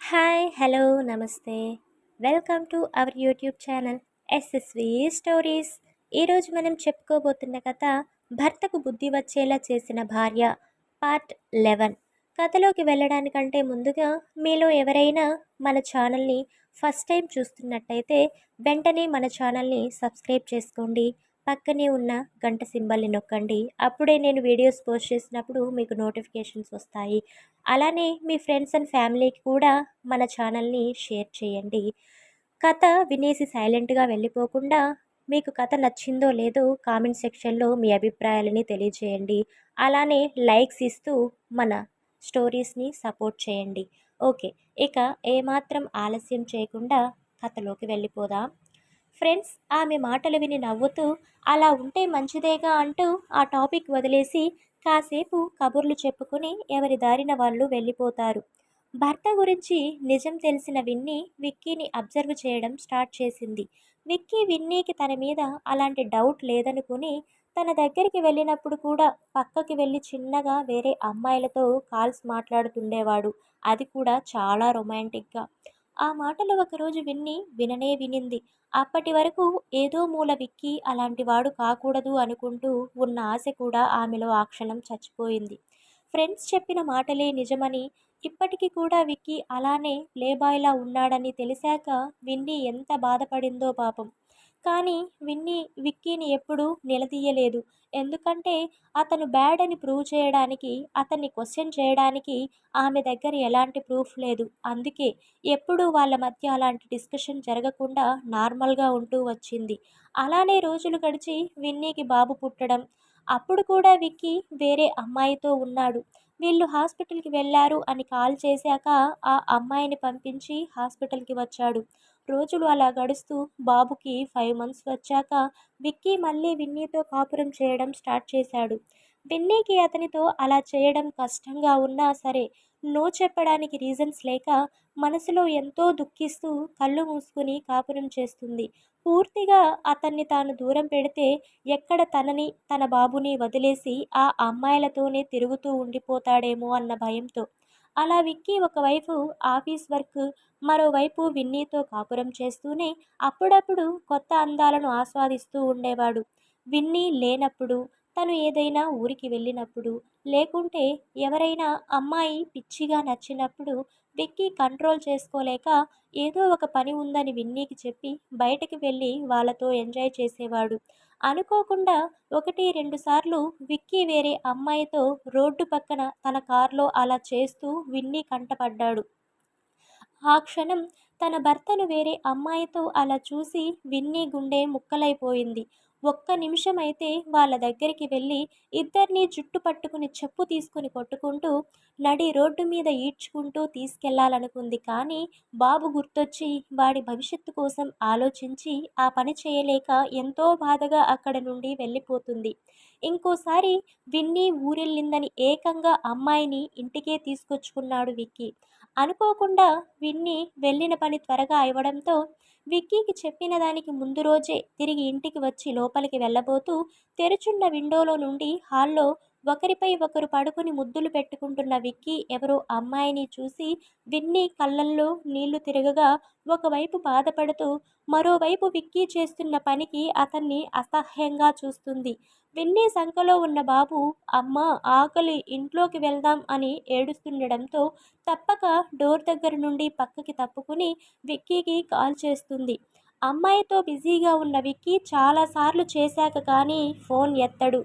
Hi, hello, నమస్తే. Welcome to our YouTube channel SSV stories. ఈరోజు మనం చెప్పుకోబోతున్న కథ భర్తకు బుద్ధి వచ్చేలా చేసిన భార్య పార్ట్ 11. కథలోకి వెళ్ళడానికంటే ముందుగా మీలో ఎవరైనా మన ఛానల్ని ఫస్ట్ టైం చూస్తున్నట్టయితే వెంటనే మన ఛానల్ని సబ్స్క్రైబ్ చేసుకోండి. పక్కనే ఉన్న గంట సింబల్ని నొక్కండి. అప్పుడే నేను వీడియోస్ పోస్ట్ చేసినప్పుడు మీకు నోటిఫికేషన్స్ వస్తాయి. అలానే మీ ఫ్రెండ్స్ అండ్ ఫ్యామిలీకి కూడా మన ఛానల్ని షేర్ చేయండి. కథ వినేసి సైలెంట్గా వెళ్ళిపోకుండా మీకు కథ నచ్చిందో లేదో కామెంట్ సెక్షన్లో మీ అభిప్రాయాలని తెలియజేయండి. అలానే లైక్స్ ఇస్తూ మన స్టోరీస్ని సపోర్ట్ చేయండి. ఓకే, ఇక ఏమాత్రం ఆలస్యం చేయకుండా కథలోకి వెళ్ళిపోదాం. ఫ్రెండ్స్ ఆమె మాటలు విని నవ్వుతూ అలా ఉంటే మంచిదేగా అంటూ ఆ టాపిక్ వదిలేసి కాసేపు కబుర్లు చెప్పుకుని ఎవరి దారిన వాళ్ళు వెళ్ళిపోతారు. భర్త గురించి నిజం తెలిసిన విన్నీ విక్కీని అబ్జర్వ్ చేయడం స్టార్ట్ చేసింది. విక్కీ విన్నీకి తన మీద అలాంటి డౌట్ లేదనుకుని తన దగ్గరికి వెళ్ళినప్పుడు కూడా పక్కకి వెళ్ళి చిన్నగా వేరే అమ్మాయిలతో కాల్స్ మాట్లాడుతుండేవాడు. అది కూడా చాలా రొమాంటిక్గా. ఆ మాటలు ఒకరోజు విననే వినింది. అప్పటి వరకు ఏదో మూల విక్కీ అలాంటి వాడు కాకూడదు అనుకుంటూ ఉన్న ఆశ కూడా ఆమెలో ఆ క్షణం చచ్చిపోయింది. ఫ్రెండ్స్ చెప్పిన మాటలే నిజమని, ఇప్పటికీ కూడా విక్కీ అలానే ప్లేబాయ్లా ఉన్నాడని తెలిసాక విన్నీ ఎంత బాధపడిందో పాపం. కానీ విక్కీని ఎప్పుడూ నిలదీయలేదు. ఎందుకంటే అతను బ్యాడ్ అని ప్రూవ్ చేయడానికి, అతన్ని క్వశ్చన్ చేయడానికి ఆమె దగ్గర ఎలాంటి ప్రూఫ్ లేదు. అందుకే ఎప్పుడూ వాళ్ళ మధ్య అలాంటి డిస్కషన్ జరగకుండా నార్మల్గా ఉంటూ వచ్చింది. అలానే రోజులు గడిచి విన్నీకి బాబు పుట్టడం. అప్పుడు కూడా విక్కీ వేరే అమ్మాయితో ఉన్నాడు. వీళ్ళు హాస్పిటల్కి వెళ్ళారు అని కాల్ చేశాక ఆ అమ్మాయిని పంపించి హాస్పిటల్కి వచ్చాడు. రోజులు అలా గడుస్తూ బాబుకి 5 మంత్స్ వచ్చాక విక్కీ మళ్ళీ విన్నీతో కాపురం చేయడం స్టార్ట్ చేశాడు. విన్నీకి అతనితో అలా చేయడం కష్టంగా ఉన్నా సరే నో చెప్పడానికి రీజన్స్ లేక మనసులో ఎంతో దుఃఖిస్తూ కళ్ళు మూసుకుని కాపురం చేస్తుంది. పూర్తిగా అతన్ని తాను దూరం పెడితే ఎక్కడ తనని తన బాబుని వదిలేసి ఆ అమ్మాయిలతోనే తిరుగుతూ ఉండిపోతాడేమో అన్న భయంతో. అలా విక్కీ ఒకవైపు ఆఫీస్ వర్క్, మరోవైపు విన్నీతో కాపురం చేస్తూనే అప్పుడప్పుడు కొత్త అందాలను ఆస్వాదిస్తూ ఉండేవాడు. విన్నీ లేనప్పుడు, తను ఏదైనా ఊరికి వెళ్ళినప్పుడు, లేకుంటే ఎవరైనా అమ్మాయి పిచ్చిగా నచ్చినప్పుడు విక్కీ కంట్రోల్ చేసుకోలేక ఏదో ఒక పని ఉందని విన్నీకి చెప్పి బయటికి వెళ్ళి వాళ్ళతో ఎంజాయ్ చేసేవాడు. అనుకోకుండా 1, 2 సార్లు విక్కీ వేరే అమ్మాయితో రోడ్డు పక్కన తన కార్లో అలా చేస్తూ విన్నీ కంటపడ్డాడు. ఆ క్షణం తన భర్తను వేరే అమ్మాయితో అలా చూసి విన్నీ గుండె ముక్కలైపోయింది. ఒక్క నిమిషం అయితే వాళ్ళ దగ్గరికి వెళ్ళి ఇద్దరినీ జుట్టు పట్టుకుని చెప్పు తీసుకుని కొట్టుకుంటూ నడి రోడ్డు మీద ఈడ్చుకుంటూ తీసుకెళ్లాలనుకుంది. కానీ బాబు గుర్తొచ్చి వాడి భవిష్యత్తు కోసం ఆలోచించి ఆ పని చేయలేక ఎంతో బాధగా అక్కడ నుండి వెళ్ళిపోతుంది. ఇంకోసారి విన్నీ ఊరెళ్ళిందని ఏకంగా అమ్మాయిని ఇంటికే తీసుకొచ్చుకున్నాడు విక్కీ. అనుకోకుండా విన్నీ వెళ్ళిన పని త్వరగా అవ్వడంతో విక్కీకి చెప్పిన దానికి ముందు రోజే తిరిగి ఇంటికి వచ్చి లోపలికి వెళ్ళబోతూ తెరుచున్న విండోలో నుండి హాల్లో ఒకరిపై ఒకరు పడుకుని ముద్దులు పెట్టుకుంటున్న విక్కీ ఎవరో అమ్మాయిని చూసి విన్నీ కళ్ళల్లో నీళ్లు తిరగగా ఒకవైపు బాధపడుతూ మరోవైపు విక్కీ చేస్తున్న పనికి అతన్ని అసహ్యంగా చూస్తుంది. విన్నీ సంకలో ఉన్న బాబు అమ్మ ఆకలి, ఇంట్లోకి వెళ్దాం అని ఏడుస్తుండడంతో తప్పక డోర్ దగ్గర నుండి పక్కకి తప్పుకుని విక్కీకి కాల్ చేస్తుంది. అమ్మాయితో బిజీగా ఉన్న విక్కీ చాలాసార్లు చేశాక కానీ ఫోన్ ఎత్తడు.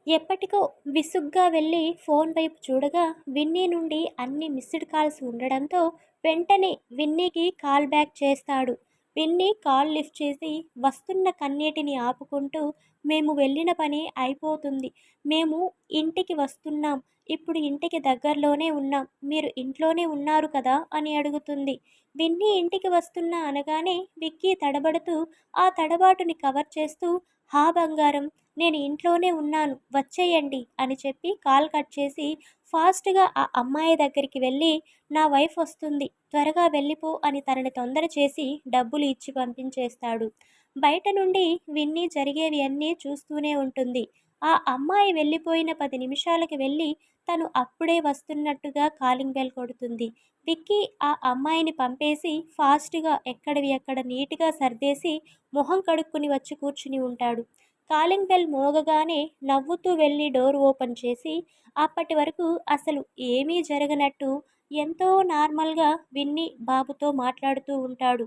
ఎప్పటికో విసుగ్గా వెళ్ళి ఫోన్ వైపు చూడగా విన్నీ నుండి అన్ని మిస్డ్ కాల్స్ ఉండడంతో వెంటనే విన్నీకి కాల్ బ్యాక్ చేస్తాడు. విన్నీ కాల్ లిఫ్ట్ చేసి వస్తున్న కన్నీటిని ఆపుకుంటూ మేము వెళ్ళిన పని అయిపోతుంది. మేము ఇంటికి వస్తున్నాం. ఇప్పుడు ఇంటికి దగ్గరలోనే ఉన్నాం. మీరు ఇంట్లోనే ఉన్నారు కదా అని అడుగుతుంది. విన్నీ ఇంటికి వస్తున్నా అనగానే విక్కీ తడబడుతూ ఆ తడబాటుని కవర్ చేస్తూ హా బంగారం, నేను ఇంట్లోనే ఉన్నాను వచ్చేయండి అని చెప్పి కాల్ కట్ చేసి ఫాస్ట్గా ఆ అమ్మాయి దగ్గరికి వెళ్ళి నా వైఫ్ వస్తుంది త్వరగా వెళ్ళిపో అని తనని తొందర చేసి డబ్బులు ఇచ్చి పంపించేస్తాడు. బయట నుండి విన్నీ జరిగేవి అన్నీ చూస్తూనే ఉంటుంది. ఆ అమ్మాయి వెళ్ళిపోయిన 10 నిమిషాలకి వెళ్ళి తను అప్పుడే వస్తున్నట్టుగా కాలింగ్ బెల్ కొడుతుంది. విక్కీ ఆ అమ్మాయిని పంపేసి ఫాస్ట్‌గా ఎక్కడివి అక్కడ నీట్‌గా సర్దేసి మొహం కడుక్కొని వచ్చి కూర్చుని ఉంటాడు. కాలింగ్ బెల్ మోగగానే నవ్వుతూ వెళ్ళి డోర్ ఓపెన్ చేసి అప్పటి వరకు అసలు ఏమీ జరగనట్టు ఎంతో నార్మల్‌గా విన్నీ బాబుతో మాట్లాడుతూ ఉంటాడు.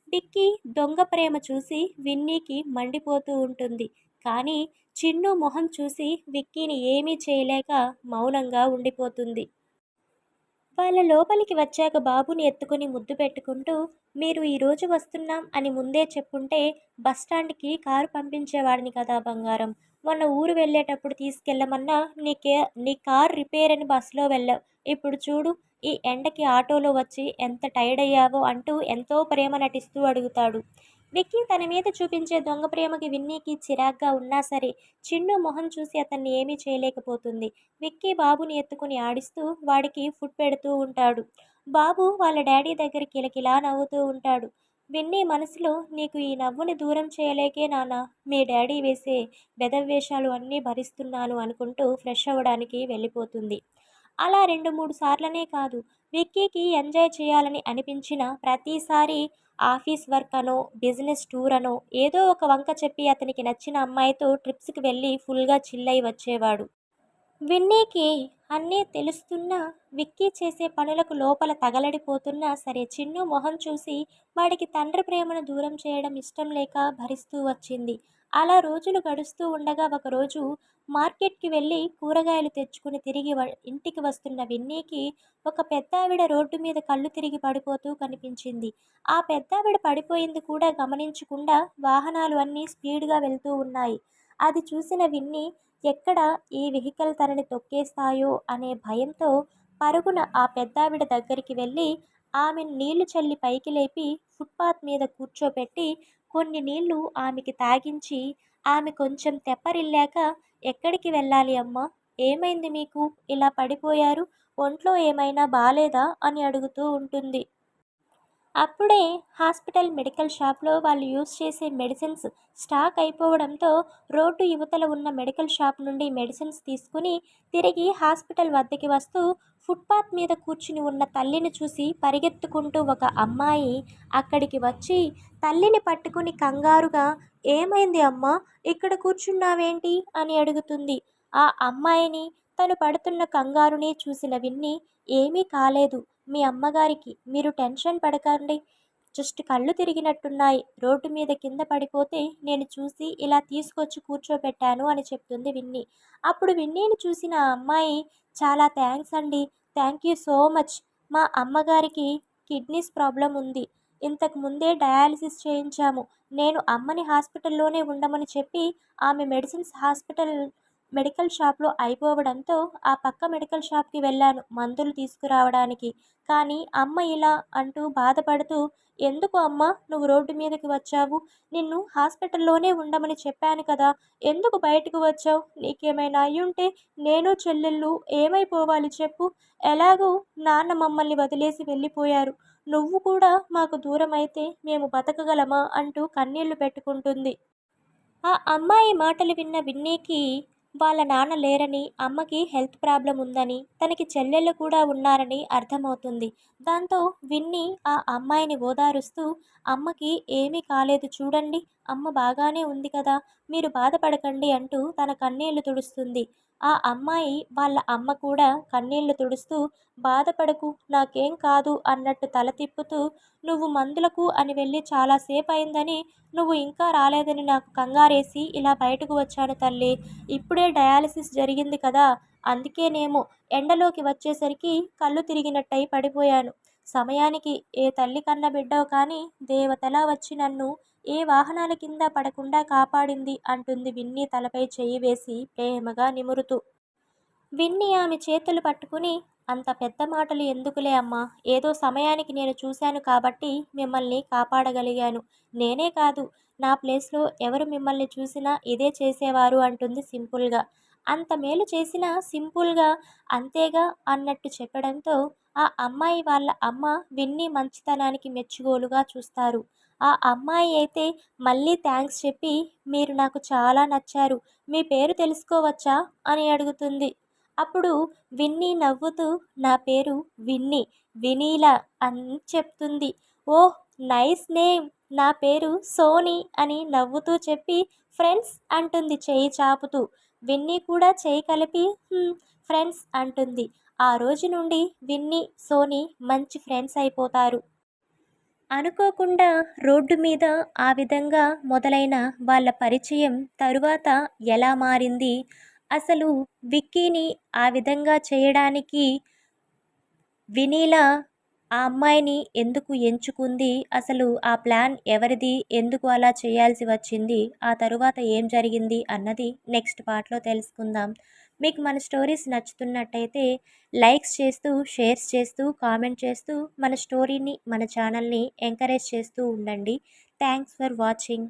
విక్కీ దొంగ ప్రేమ చూసి విన్నీకి మండిపోతూ ఉంటుంది. కానీ చిన్ను మొహం చూసి విక్కీని ఏమీ చేయలేక మౌనంగా ఉండిపోతుంది. వాళ్ళ లోపలికి వచ్చాక బాబుని ఎత్తుకుని ముద్దు పెట్టుకుంటూ, మీరు ఈరోజు వస్తున్నాం అని ముందే చెప్పుంటే బస్టాండ్‌కి కారు పంపించేవాడిని కదా బంగారం. మొన్న ఊరు వెళ్ళేటప్పుడు తీసుకెళ్ళమన్నా నీ కారు రిపేర్ అని బస్సులో వెళ్ళావు. ఇప్పుడు చూడు ఈ ఎండకి ఆటోలో వచ్చి ఎంత టైర్డ్ అయ్యావో అంటూ ఎంతో ప్రేమ నటిస్తూ అడుగుతాడు. విక్కీ తన మీద చూపించే దొంగ ప్రేమకి విన్నీకి చిరాగ్గా ఉన్నా సరే, చిన్ను మొహం చూసి అతన్ని ఏమీ చేయలేకపోతుంది. విక్కీ బాబుని ఎత్తుకుని ఆడిస్తూ వాడికి ఫుడ్ పెడుతూ ఉంటాడు. బాబు వాళ్ళ డాడీ దగ్గర కిలకిలా నవ్వుతూ ఉంటాడు. విన్నీ మనసులో నీకు ఈ నవ్వుని దూరం చేయలేకే నాన్న మీ డాడీ వేసే వెధవేషాలు అన్నీ భరిస్తున్నాను అనుకుంటూ ఫ్రెష్ అవ్వడానికి వెళ్ళిపోతుంది. అలా 2, 3 సార్లనే కాదు, విక్కీకి ఎంజాయ్ చేయాలని అనిపించిన ప్రతిసారి ఆఫీస్ వర్క్ అనో, బిజినెస్ టూర్ అనో ఏదో ఒక వంక చెప్పి అతనికి నచ్చిన అమ్మాయితో ట్రిప్స్‌కి వెళ్ళి ఫుల్‌గా చిల్ అయి వచ్చేవాడు. విన్నీకి అన్నీ తెలుస్తున్నా, విక్కీ చేసే పనులకు లోపల తగలడిపోతున్నా సరే చిన్ను మొహం చూసి వాడికి తండ్రి ప్రేమను దూరం చేయడం ఇష్టం లేక భరిస్తూ వచ్చింది. అలా రోజులు గడుస్తూ ఉండగా ఒకరోజు మార్కెట్‌కి వెళ్ళి కూరగాయలు తెచ్చుకుని తిరిగి ఇంటికి వస్తున్న విన్నీకి ఒక పెద్దావిడ రోడ్డు మీద కళ్ళు తిరిగి పడిపోతూ కనిపించింది. ఆ పెద్దావిడ పడిపోయింది కూడా గమనించకుండా వాహనాలు అన్నీ స్పీడ్‌గా వెళ్తూ ఉన్నాయి. అది చూసిన విన్నీ ఎక్కడ ఈ వెహికల్ తనని తొక్కేస్తాయో అనే భయంతో పరుగున ఆ పెద్దావిడ దగ్గరికి వెళ్ళి ఆమెను నీళ్లు చల్లి పైకి లేపి ఫుట్పాత్ మీద కూర్చోపెట్టి కొన్ని నీళ్లు ఆమెకి తాగించి ఆమె కొంచెం తెప్పరిల్లాక ఎక్కడికి వెళ్ళాలి అమ్మా? ఏమైంది మీకు? ఇలా పడిపోయారు? ఒంట్లో ఏమైనా బాలేదా? అని అడుగుతూ ఉంటుంది. అప్పుడే హాస్పిటల్ మెడికల్ షాప్లో వాళ్ళు యూజ్ చేసే మెడిసిన్స్ స్టాక్ అయిపోవడంతో రోడ్డు యువతల ఉన్న మెడికల్ షాప్ నుండి మెడిసిన్స్ తీసుకుని తిరిగి హాస్పిటల్ వద్దకి వస్తూ ఫుట్పాత్ మీద కూర్చుని ఉన్న తల్లిని చూసి పరిగెత్తుకుంటూ ఒక అమ్మాయి అక్కడికి వచ్చి తల్లిని పట్టుకుని కంగారుగా ఏమైంది అమ్మా, ఇక్కడ కూర్చున్నావేంటి అని అడుగుతుంది. ఆ అమ్మాయిని తను పడుతున్న కంగారుని చూసిన విన్ని ఏమీ కాలేదు మీ అమ్మగారికి, మీరు టెన్షన్ పడకండి. జస్ట్ కళ్ళు తిరిగినట్టున్నాయి. రోడ్డు మీద కింద పడిపోతే నేను చూసి ఇలా తీసుకొచ్చి కూర్చోబెట్టాను అని చెప్తుంది విన్నీ. అప్పుడు విన్నీని చూసిన ఆ అమ్మాయి చాలా థ్యాంక్స్ అండి. Thank you so much. మా అమ్మగారికి కిడ్నీస్ ప్రాబ్లం ఉంది. ఇంతకు ముందే డయాలిసిస్ చేయించాము. నేను అమ్మని హాస్పిటల్లోనే ఉండమని చెప్పి ఆమె మెడిసిన్స్ మెడికల్ షాప్లో అయిపోవడంతో ఆ పక్క మెడికల్ షాప్కి వెళ్ళాను మందులు తీసుకురావడానికి. కానీ అమ్మ ఇలా అంటూ బాధపడుతూ ఎందుకు అమ్మ నువ్వు రోడ్డు మీదకి వచ్చావు? నిన్ను హాస్పిటల్లోనే ఉండమని చెప్పాను కదా, ఎందుకు బయటకు వచ్చావు? నీకేమైనా అయ్యుంటే నేను చెల్లెళ్ళు ఏమైపోవాలి చెప్పు? ఎలాగూ నాన్న మమ్మల్ని వదిలేసి వెళ్ళిపోయారు. నువ్వు కూడా మాకు దూరమైతే మేము బతకగలమా అంటూ కన్నీళ్లు పెట్టుకుంటుంది. ఆ అమ్మాయి మాటలు విన్న విన్నీకి వాళ్ళ నాన్న లేరని, అమ్మకి హెల్త్ ప్రాబ్లం ఉందని, తనకి చెల్లెళ్ళు కూడా ఉన్నారని అర్థమవుతుంది. దాంతో విన్నీ ఆ అమ్మాయిని ఓదారుస్తూ అమ్మకి ఏమీ కాలేదు చూడండి, అమ్మ బాగానే ఉంది కదా, మీరు బాధపడకండి అంటూ తన కన్నీళ్లు తుడుస్తుంది. ఆ అమ్మాయి వాళ్ళ అమ్మ కూడా కన్నీళ్లు తుడుస్తూ బాధపడకు నాకేం కాదు అన్నట్టు తల తిప్పుతూ నువ్వు మందులకు అని వెళ్ళి చాలాసేపు అయిందని, నువ్వు ఇంకా రాలేదని నాకు కంగారేసి ఇలా బయటకు వచ్చాను తల్లి. ఇప్పుడే డయాలసిస్ జరిగింది కదా, అందుకేనేమో ఎండలోకి వచ్చేసరికి కళ్ళు తిరిగినట్టయి పడిపోయాను. సమయానికి ఏ తల్లి కన్న బిడ్డో కానీ దేవతలా వచ్చి నన్ను ఏ వాహనాల కింద పడకుండా కాపాడింది అంటుంది విన్నీ తలపై చెయ్యి వేసి ప్రేమగా నిమురుతూ. విన్ని ఆమె చేతులు పట్టుకుని అంత పెద్ద మాటలు ఎందుకులే అమ్మా, ఏదో సమయానికి నేను చూశాను కాబట్టి మిమ్మల్ని కాపాడగలిగాను. నేనే కాదు, నా ప్లేస్లో ఎవరు మిమ్మల్ని చూసినా ఇదే చేసేవారు అంటుంది సింపుల్గా. అంత మేలు చేసినా సింపుల్గా అంతేగా అన్నట్టు చెప్పడంతో ఆ అమ్మాయి వాళ్ళ అమ్మ విన్ని మంచితనానికి మెచ్చుగోలుగా చూస్తారు. ఆ అమ్మాయి అయితే మళ్ళీ థ్యాంక్స్ చెప్పి మీరు నాకు చాలా నచ్చారు, మీ పేరు తెలుసుకోవచ్చా అని అడుగుతుంది. అప్పుడు విన్నీ నవ్వుతూ నా పేరు విన్నీ, వినీలా అని చెప్తుంది. ఓహ్! Nice name. నా పేరు సోనీ అని నవ్వుతూ చెప్పి ఫ్రెండ్స్ అంటుంది చెయ్యి చాపుతూ. విన్నీ కూడా చెయ్యి కలిపి ఫ్రెండ్స్ అంటుంది. ఆ రోజు నుండి విన్నీ, సోనీ మంచి ఫ్రెండ్స్ అయిపోతారు. అనుకోకుండా రోడ్డు మీద ఆ విధంగా మొదలైన వాళ్ళ పరిచయం తరువాత ఎలా మారింది? అసలు విక్కీని ఆ విధంగా చేయడానికి వినీలా ఆ అమ్మాయిని ఎందుకు ఎంచుకుంది? అసలు ఆ ప్లాన్ ఎవరిది? ఎందుకు అలా చేయాల్సి వచ్చింది? ఆ తరువాత ఏం జరిగింది అన్నది నెక్స్ట్ పార్ట్‌లో తెలుసుకుందాం. మీకు మన స్టోరీస్ నచ్చుతున్నట్టయితే లైక్స్ చేస్తూ, షేర్స్ చేస్తూ, కామెంట్ చేస్తూ మన స్టోరీని, మన ఛానల్‌ని ఎంకరేజ్ చేస్తూ ఉండండి. Thanks for watching.